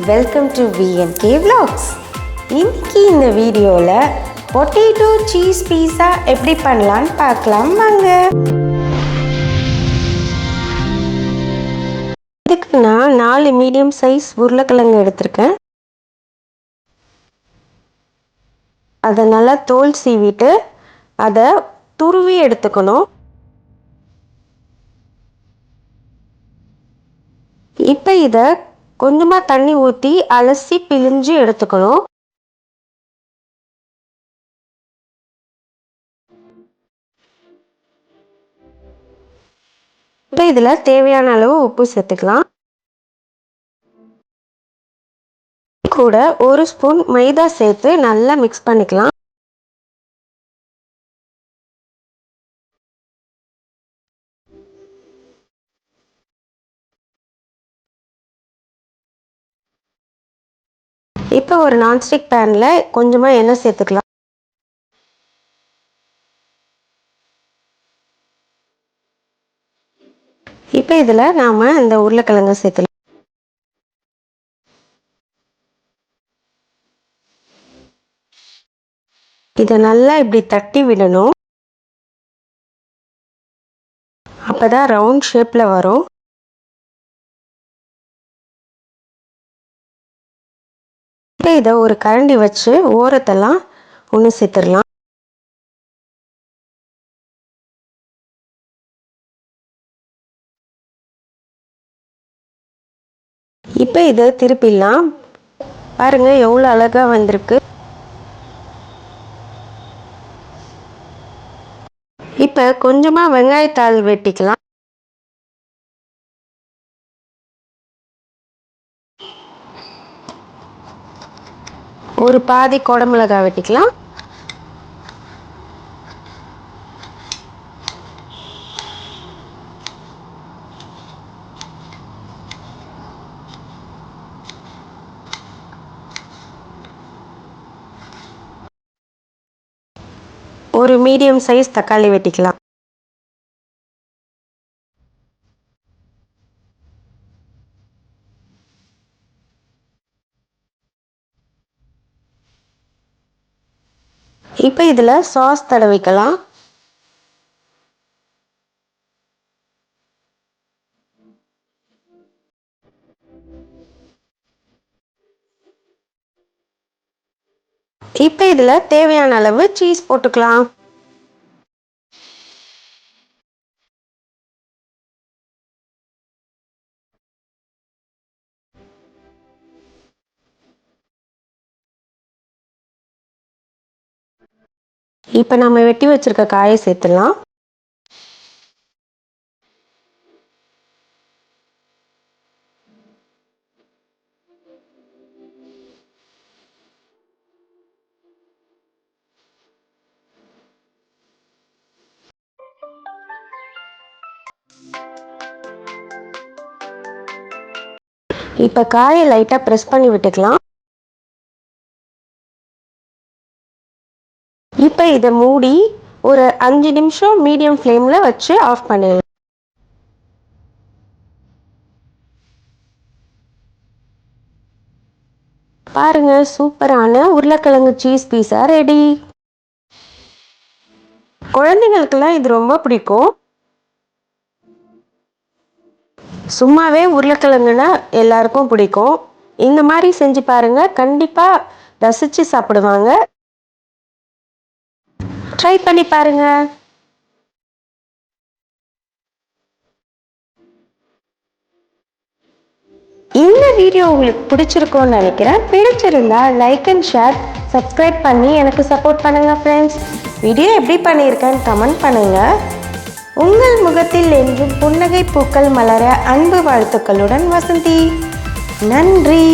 Welcome to VNK Vlogs. இன்னைக்கு இந்த வீடியோவில் பொட்டேட்டோ சீஸ் பீஸா எப்படி பண்ணலான்னு பார்க்கலாம் வாங்க. இதுக்கு நான் 4 மீடியம் சைஸ் உருளைக்கிழங்கு எடுத்திருக்கேன். அதை நல்லா தோல் சீவிட்டு அதை துருவி எடுத்துக்கணும். இப்போ இதை கொஞ்சமாக தண்ணி ஊற்றி அலசி பிழிஞ்சு எடுத்துக்கணும். இப்போ இதில் தேவையான அளவு உப்பு சேர்த்துக்கலாம். கூட 1 ஸ்பூன் மைதா சேர்த்து நல்லா மிக்ஸ் பண்ணிக்கலாம். இப்போ ஒரு நான்ஸ்டிக் பேனில் கொஞ்சமாக எண்ணெய் சேர்த்துக்கலாம். இப்போ இதில் நாம் இந்த உருளைக்கிழங்கை சேர்த்துக்கலாம். இதை நல்லா இப்படி தட்டி விடணும். அப்போ தான் ரவுண்ட் ஷேப்பில் வரும். இப்போ இதை ஒரு கரண்டி வச்சு ஓரத்தெல்லாம் ஒன்று சேர்த்துடலாம். இப்போ இதை திருப்பிடலாம். பாருங்கள் எவ்வளோ அழகாக வந்திருக்கு. இப்போ கொஞ்சமாக வெங்காயத்தாள் வெட்டிக்கலாம். ஒரு பாதி குடமிளகாய் வெட்டிக்கலாம். ஒரு மீடியம் சைஸ் தக்காளி வெட்டிக்கலாம். இப்போ இதில் சாஸ் தடவிக்கலாம். இப்போ இதில் தேவையான அளவு சீஸ் போட்டுக்கலாம். இப்போ நம்ம வெட்டி வச்சிருக்க காயை சேர்த்துடலாம். இப்போ காயை லைட்டாக ப்ரெஸ் பண்ணி விட்டுக்கலாம். இப்போ இதை மூடி ஒரு 5 நிமிஷம் மீடியம் ஃப்ளேமில் வச்சு ஆஃப் பண்ணிடலாம். பாருங்க, சூப்பரான உருளைக்கிழங்கு சீஸ் பீஸா ரெடி. குழந்தைங்களுக்கெல்லாம் இது ரொம்ப பிடிக்கும். சும்மாவே உருளைக்கிழங்குனா எல்லாருக்கும் பிடிக்கும். இந்த மாதிரி செஞ்சு பாருங்க, கண்டிப்பாக ரசித்து சாப்பிடுவாங்க. ட்ரை பண்ணி பாருங்க. இந்த வீடியோ உங்களுக்கு பிடிச்சிருக்கும்னு நினைக்கிறேன். பிடிச்சிருந்தா லைக் அண்ட் ஷேர், சப்ஸ்கிரைப் பண்ணி எனக்கு சப்போர்ட் பண்ணுங்க ஃப்ரெண்ட்ஸ். வீடியோ எப்படி பண்ணியிருக்கேன்னு கமெண்ட் பண்ணுங்க. உங்கள் முகத்தில் என்றும் புன்னகை பூக்கள் மலர அன்பு வாழ்த்துக்களுடன் வசந்தி. நன்றி.